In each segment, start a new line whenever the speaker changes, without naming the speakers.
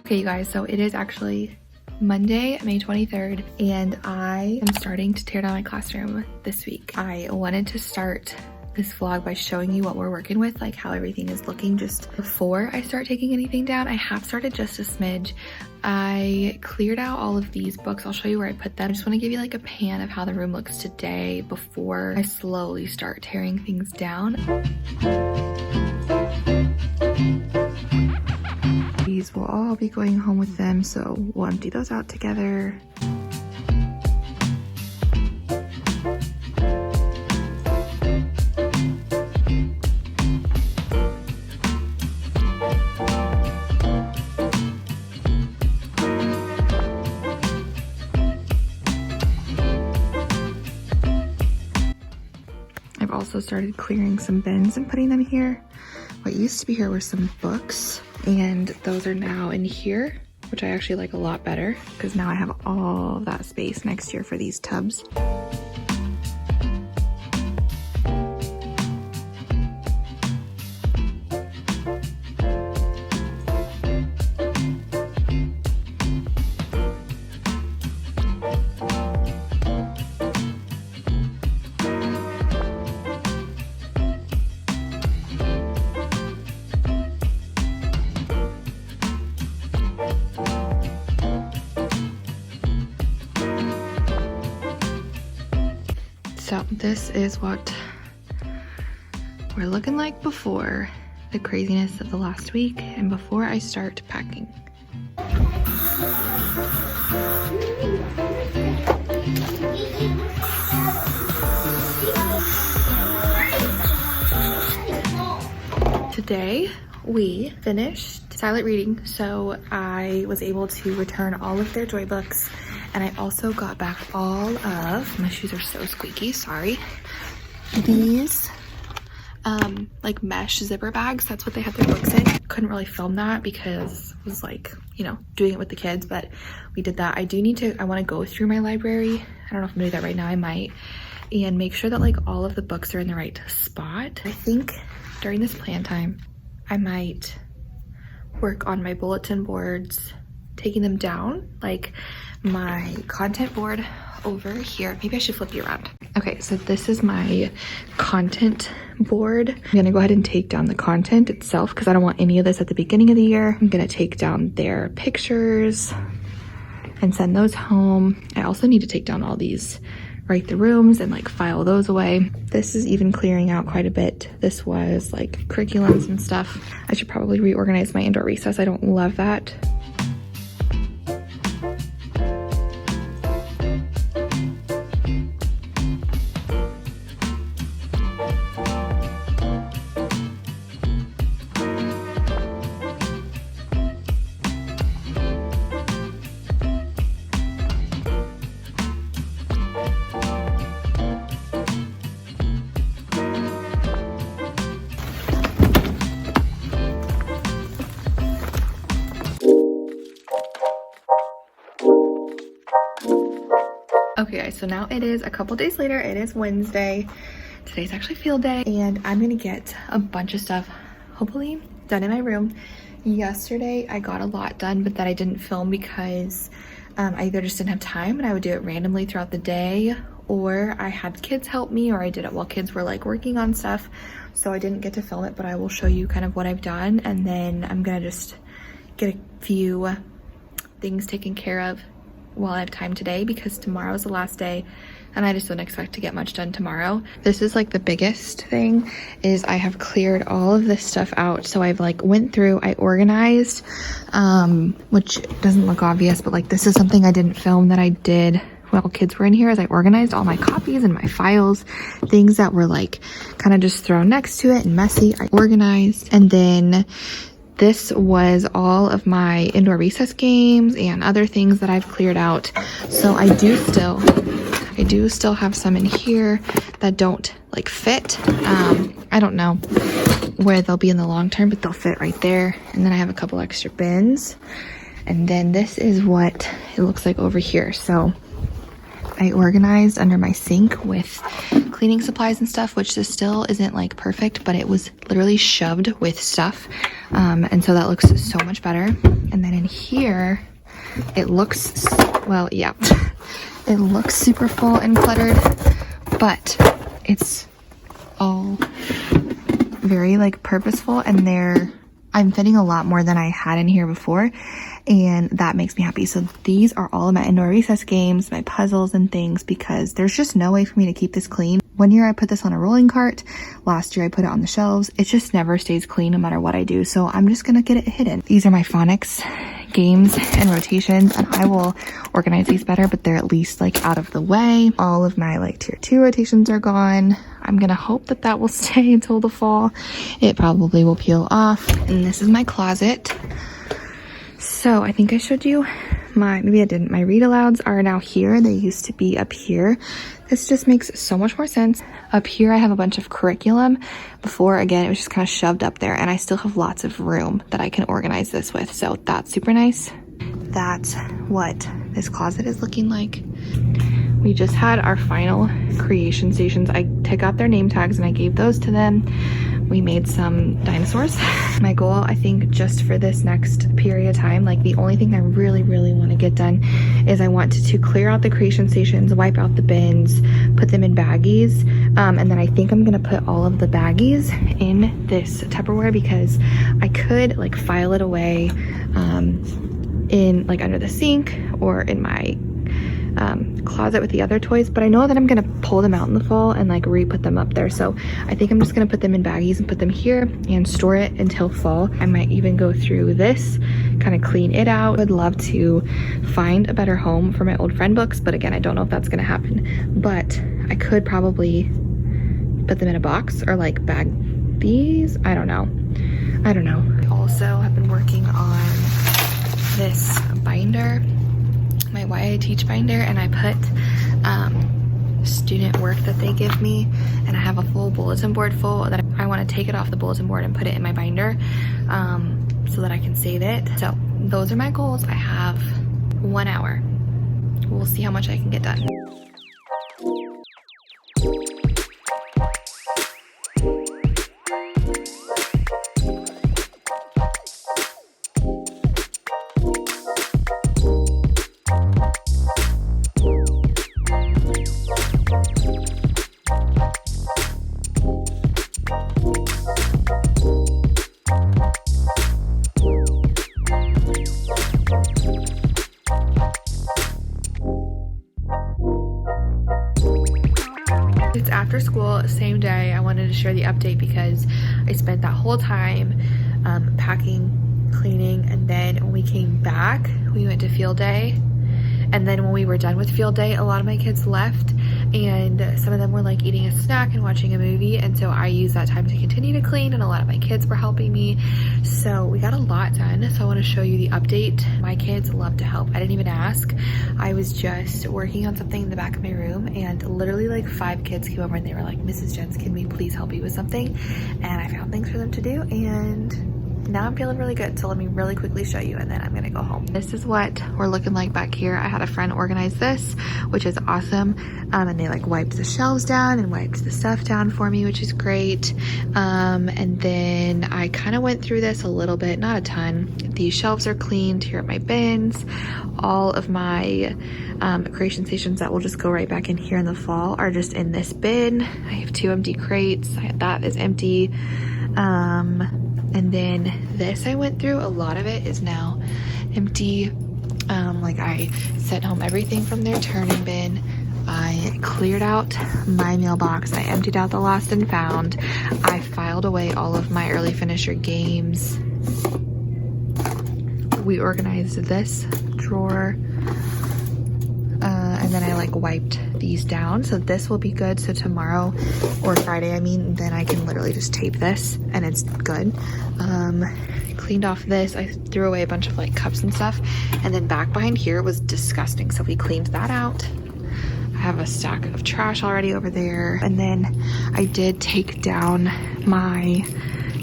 Okay, you guys, so it is actually Monday, May 23rd, and I am starting to tear down my classroom this week. I wanted to start this vlog by showing you what we're working with, like how everything is looking just before I start taking anything down. I have started just a smidge. I cleared out all of these books. I'll show you where I put them. I just want to give you like a pan of how the room looks today before I slowly start tearing things down. These will all be going home with them, so we'll empty those out together. I've also started clearing some bins and putting them here. What used to be here were some books, and those are now in here, which I actually like a lot better because now I have all of that space next year for these tubs. So this is what we're looking like before the craziness of the last week and before I start packing. Today we finished silent reading, so I was able to return all of their joy books. And I also got back all of, my shoes are so squeaky, sorry. These like mesh zipper bags, that's what they had their books in. Couldn't really film that because it was like, you know, doing it with the kids, but we did that. I want to go through my library. I don't know if I'm gonna do that right now, I might. And make sure that like all of the books are in the right spot. I think during this plan time, I might work on my bulletin boards, taking them down, like my content board over here. Maybe I should flip you around. Okay, so this is my content board. I'm gonna go ahead and take down the content itself because I don't want any of this at the beginning of the year. I'm gonna take down their pictures and send those home. I also need to take down all these, write the rooms and like file those away. This is even clearing out quite a bit. This was like curriculums and stuff. I should probably reorganize my indoor recess. I don't love that. Okay guys, so now it is a couple days later. It is Wednesday. Today's actually field day, and I'm gonna get a bunch of stuff hopefully done in my room. Yesterday I got a lot done, but that I didn't film because I either just didn't have time and I would do it randomly throughout the day, or I had kids help me, or I did it while kids were like working on stuff, so I didn't get to film it. But I will show you kind of what I've done, and then I'm gonna just get a few things taken care of while I have time today, because tomorrow's the last day and I just don't expect to get much done tomorrow. This is like the biggest thing, is I have cleared all of this stuff out. So I've like went through, I organized, which doesn't look obvious, but like this is something I didn't film that I did while kids were in here, as I organized all my copies and my files, things that were like kind of just thrown next to it and messy, I organized. And then this was all of my indoor recess games and other things that I've cleared out. So I do still have some in here that don't like fit. I don't know where they'll be in the long term, but they'll fit right there. And then I have a couple extra bins. And then this is what it looks like over here. So I organized under my sink with cleaning supplies and stuff, which this still isn't like perfect, but it was literally shoved with stuff. And so that looks so much better. And then in here, it looks, well, yeah, it looks super full and cluttered, but it's all very like purposeful, and I'm fitting a lot more than I had in here before, and that makes me happy. So these are all of my indoor recess games, my puzzles and things, because there's just no way for me to keep this clean. One year I put this on a rolling cart, last year I put it on the shelves. It just never stays clean no matter what I do, so I'm just gonna get it hidden. These are my phonics games and rotations, and I will organize these better, but they're at least like out of the way. All of my like tier 2 rotations are gone. I'm gonna hope that that will stay until the fall. It probably will peel off. And this is my closet. So I think I showed you maybe I didn't. My read alouds are now here. They used to be up here. This just makes so much more sense. Up here I have a bunch of curriculum. Before, again, it was just kind of shoved up there, and I still have lots of room that I can organize this with. So that's super nice. That's what this closet is looking like. We just had our final creation stations. I took out their name tags and I gave those to them. We made some dinosaurs. My goal, I think, just for this next period of time, like the only thing I really want to get done is I want to clear out the creation stations, wipe out the bins, put them in baggies, and then I think I'm gonna put all of the baggies in this Tupperware, because I could like file it away in like under the sink or in my closet with the other toys, but I know that I'm gonna pull them out in the fall and like re-put them up there. So I think I'm just gonna put them in baggies and put them here and store it until fall. I might even go through this, kind of clean it out. I would love to find a better home for my old friend books, but again, I don't know if that's gonna happen, but I could probably put them in a box or like bag these. I don't know. I also have been working on this binder, my Why I Teach binder, and I put student work that they give me, and I have a full bulletin board full that I want to take it off the bulletin board and put it in my binder so that I can save it. So those are my goals. I have 1 hour. We'll see how much I can get done. It's after school, same day. I wanted to share the update because I spent that whole time packing, cleaning, and then when we came back, we went to field day. And then when we were done with field day, a lot of my kids left, and some of them were like eating a snack and watching a movie, and so I used that time to continue to clean, and a lot of my kids were helping me. So we got a lot done. So I want to show you the update. My kids love to help. I didn't even ask. I was just working on something in the back of my room, and literally like 5 kids came over and they were like, "Mrs. Jens, can we please help you with something?" And I found things for them to do, and now I'm feeling really good. So let me really quickly show you, and then I'm gonna go home. This is what we're looking like back here. I had a friend organize this, which is awesome. And they like wiped the shelves down and wiped the stuff down for me, which is great. And then I kind of went through this a little bit, not a ton. These shelves are cleaned. Here are my bins. All of my creation stations that will just go right back in here in the fall are just in this bin. I have 2 empty crates. That is empty. And then this I went through, a lot of it is now empty. Like I sent home everything from their turning bin. I cleared out my mailbox. I emptied out the lost and found. I filed away all of my early finisher games. We organized this drawer. And then I like wiped these down, so this will be good. So tomorrow or Friday, I mean, then I can literally just tape this and it's good. Cleaned off this. I threw away a bunch of like cups and stuff, and then back behind here was disgusting, so we cleaned that out. I have a stack of trash already over there, and then I did take down my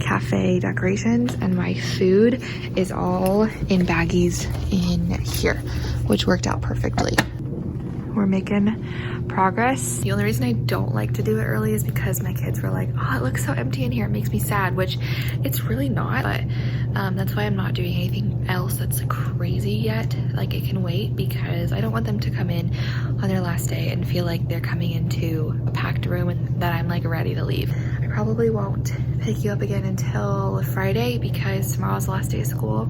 cafe decorations, and my food is all in baggies in here, which worked out perfectly. we're making progress. The only reason I don't like to do it early is because my kids were like, oh, it looks so empty in here, it makes me sad, which it's really not, but that's why I'm not doing anything else that's crazy yet. Like, it can wait because I don't want them to come in on their last day and feel like they're coming into a packed room and that I'm like ready to leave. I probably won't pick you up again until Friday because tomorrow's the last day of school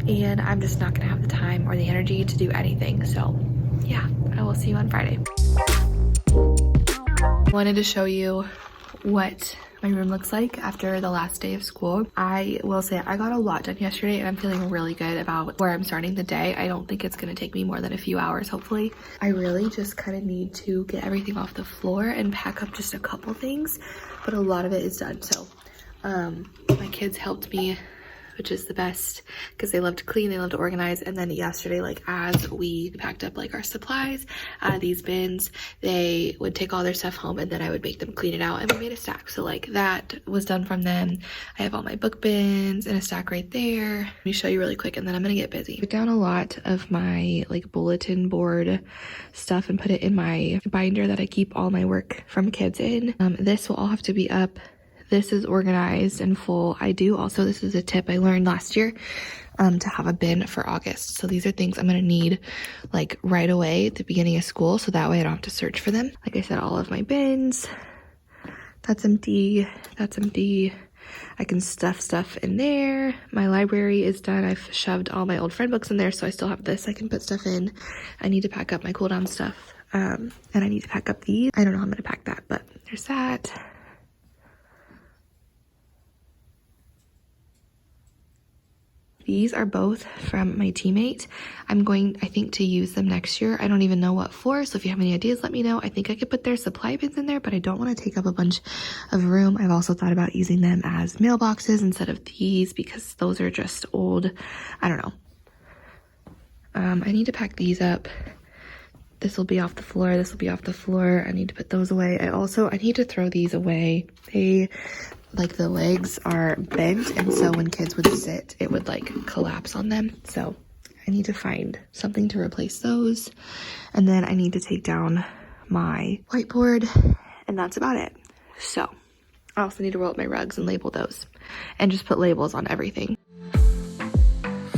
and I'm just not gonna have the time or the energy to do anything. So yeah, I will see you on Friday. Wanted to show you what my room looks like after the last day of school. I will say I got a lot done yesterday and I'm feeling really good about where I'm starting the day. I don't think it's gonna take me more than a few hours, hopefully. I really just kind of need to get everything off the floor and pack up just a couple things, but a lot of it is done. So my kids helped me, which is the best because they love to clean, they love to organize. And then yesterday, like as we packed up like our supplies out of these bins, they would take all their stuff home and then I would make them clean it out and we made a stack. So like that was done from them. I have all my book bins and a stack right there. Let me show you really quick and then I'm gonna get busy. I put down a lot of my like bulletin board stuff and put it in my binder that I keep all my work from kids in. This will all have to be up. This is organized and full. I do also, this is a tip I learned last year, to have a bin for August. So these are things I'm gonna need like right away at the beginning of school, so that way I don't have to search for them. Like I said, all of my bins, that's empty, that's empty. I can stuff stuff in there. My library is done. I've shoved all my old friend books in there, so I still have this I can put stuff in. I need to pack up my cool down stuff, and I need to pack up these. I don't know how I'm gonna pack that, but there's that. These are both from my teammate. I'm going, I think, to use them next year. I don't even know what for, so if you have any ideas, let me know. I think I could put their supply bins in there, but I don't want to take up a bunch of room. I've also thought about using them as mailboxes instead of these because those are just old. I don't know. I need to pack these up. This will be off the floor. This will be off the floor. I need to put those away. I need to throw these away. Like the legs are bent, and so when kids would sit, it would like collapse on them. So I need to find something to replace those. And then I need to take down my whiteboard, and that's about it. So I also need to roll up my rugs and label those and just put labels on everything.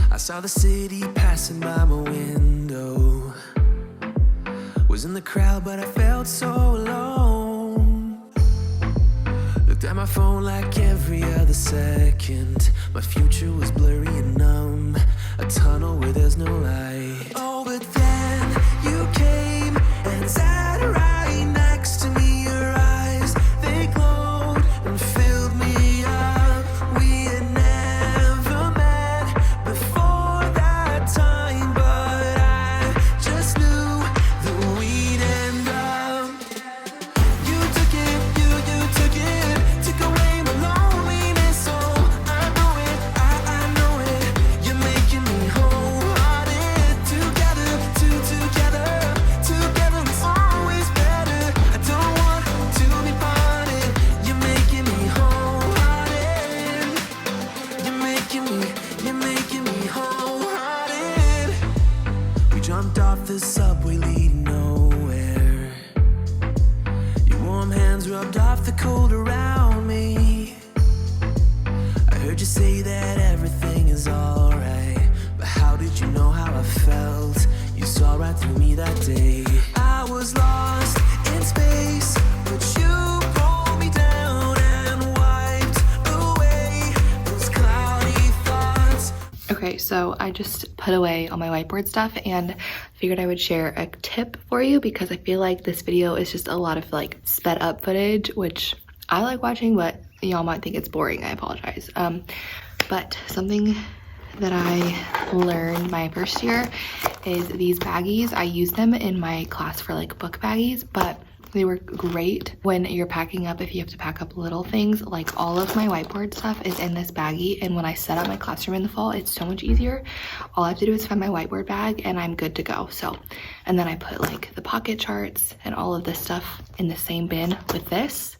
I saw the city passing by my window. Was in the crowd, but I felt so alone. Looked at my phone like every other second. My future was blurry and numb, a tunnel where there's no light. Oh, but then you came and sat right next to me. Your eyes, they glowed and filled me up. We had never met before that time, but I just knew that we'd end up. You took it, you took it. Took away my loneliness, so I know it, I know it. You're making me wholehearted. Together, together it's always better. I don't want to be parted. You're making me wholehearted. You're making me wholehearted. We jumped off the subway leading nowhere. Your warm hands rubbed off the cold around me. I heard you say that everything is alright, but how did you know how I felt? You saw right through me that day. I was lost in space, but you pulled me down and wiped away those cloudy thoughts.
Okay, so I just put away all my whiteboard stuff and figured I would share a tip for you because I feel like this video is just a lot of like sped up footage, which I like watching, but y'all might think it's boring. I apologize. But something that I learned my first year is these baggies. I use them in my class for like book baggies, but they were great when you're packing up if you have to pack up little things. Like all of my whiteboard stuff is in this baggie, and when I set up my classroom in the fall, it's so much easier. All I have to do is find my whiteboard bag and I'm good to go. So, and then I put like the pocket charts and all of this stuff in the same bin with this.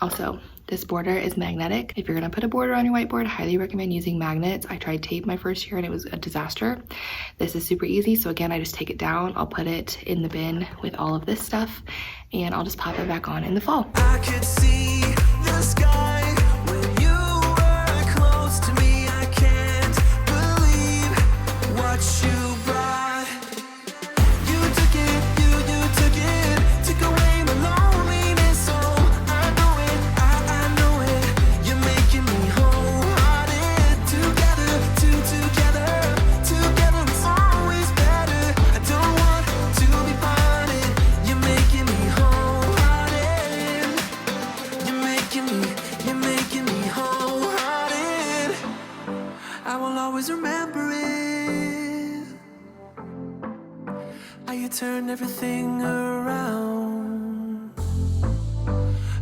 Also, This border is magnetic. If you're gonna put a border on your whiteboard, I highly recommend using magnets. I tried tape my first year and it was a disaster. This is super easy. So again, I just take it down. I'll put it in the bin with all of this stuff and I'll just pop it back on in the fall.
I could see the sky when you were close to me. I can't believe what you brought. You took it, took away my loneliness. Oh, I know it, I know it. You're making me wholehearted. Together it's always better. I don't want to be parted. You're making me wholehearted. You're making me wholehearted. I will always remember it. How you turned everything around.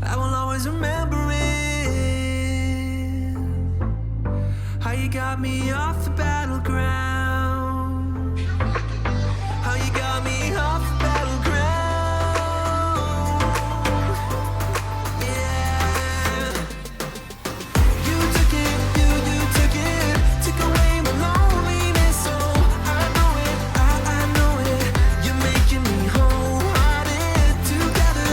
I will always remember it. How you got me off the battleground. How you got me off the battleground. Yeah. You took it, took away my loneliness. Oh, I know it, I know it. You're making me wholehearted. Together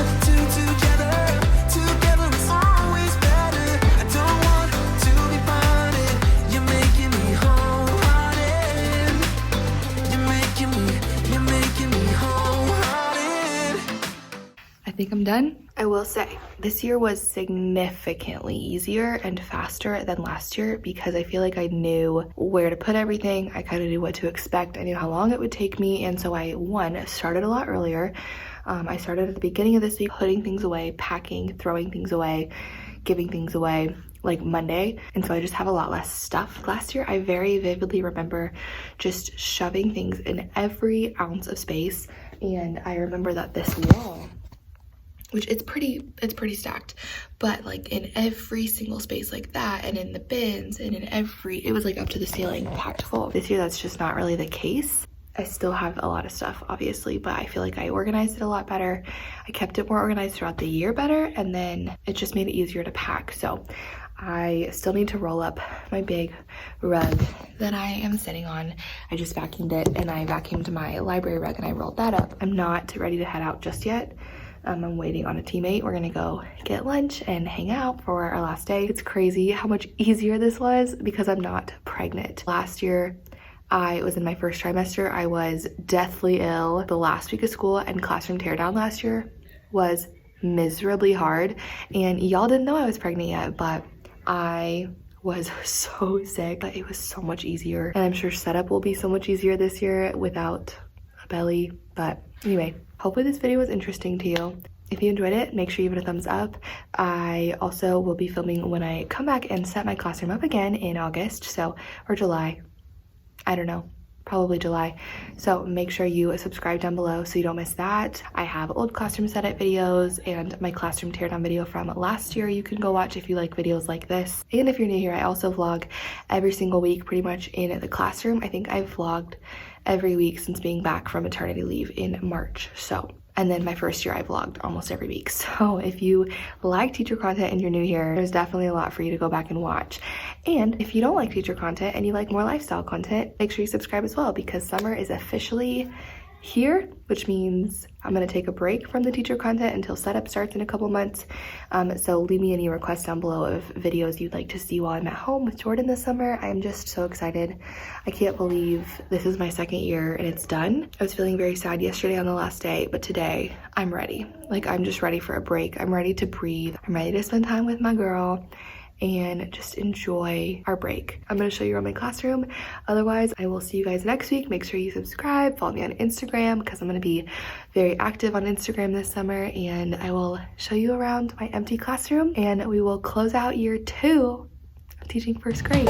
it's always better. I don't want to be parted. You're making me wholehearted. You're making me wholehearted.
I think I'm done. I will say this year was significantly easier and faster than last year because I feel like I knew where to put everything. I kind of knew what to expect. I knew how long it would take me. And so I, started a lot earlier. I started at the beginning of this week, putting things away, packing, throwing things away, giving things away like Monday. And so I just have a lot less stuff. Last year, I very vividly remember just shoving things in every ounce of space. And I remember that this wall, which it's pretty stacked, but like in every single space like that, and in the bins, and in it was like up to the ceiling, packed full. This year, that's just not really the case. I still have a lot of stuff, obviously, but I feel like I organized it a lot better. I kept it more organized throughout the year better, and then it just made it easier to pack. So I still need to roll up my big rug that I am sitting on. I just vacuumed it, and I vacuumed my library rug, and I rolled that up. I'm not ready to head out just yet. I'm waiting on a teammate. We're gonna go get lunch and hang out for our last day. It's crazy how much easier this was because I'm not pregnant. Last year, I was in my first trimester. I was deathly ill the last week of school, and classroom teardown last year was miserably hard. And y'all didn't know I was pregnant yet, but I was so sick. But it was so much easier. And I'm sure setup will be so much easier this year without a belly. But anyway, hopefully this video was interesting to you. If you enjoyed it, make sure you give it a thumbs up. I also will be filming when I come back and set my classroom up again in August, or July. I don't know, probably July. So make sure you subscribe down below so you don't miss that. I have old classroom setup videos and my classroom teardown video from last year you can go watch if you like videos like this. And if you're new here, I also vlog every single week pretty much in the classroom. I think I've vlogged every week since being back from maternity leave in March. And then my first year I vlogged almost every week. So if you like teacher content and you're new here, there's definitely a lot for you to go back and watch. And if you don't like teacher content and you like more lifestyle content, make sure you subscribe as well because summer is officially here, which means I'm going to take a break from the teacher content until setup starts in a couple months. So leave me any requests down below of videos you'd like to see while I'm at home with Jordan this summer. I'm just so excited. I can't believe this is my second year and it's done. I was feeling very sad yesterday on the last day, but today I'm ready. Like, I'm just ready for a break. I'm ready to breathe. I'm ready to spend time with my girl and just enjoy our break. I'm gonna show you around my classroom. Otherwise, I will see you guys next week. Make sure you subscribe, follow me on Instagram because I'm gonna be very active on Instagram this summer, and I will show you around my empty classroom, and we will close out year 2 of teaching first grade.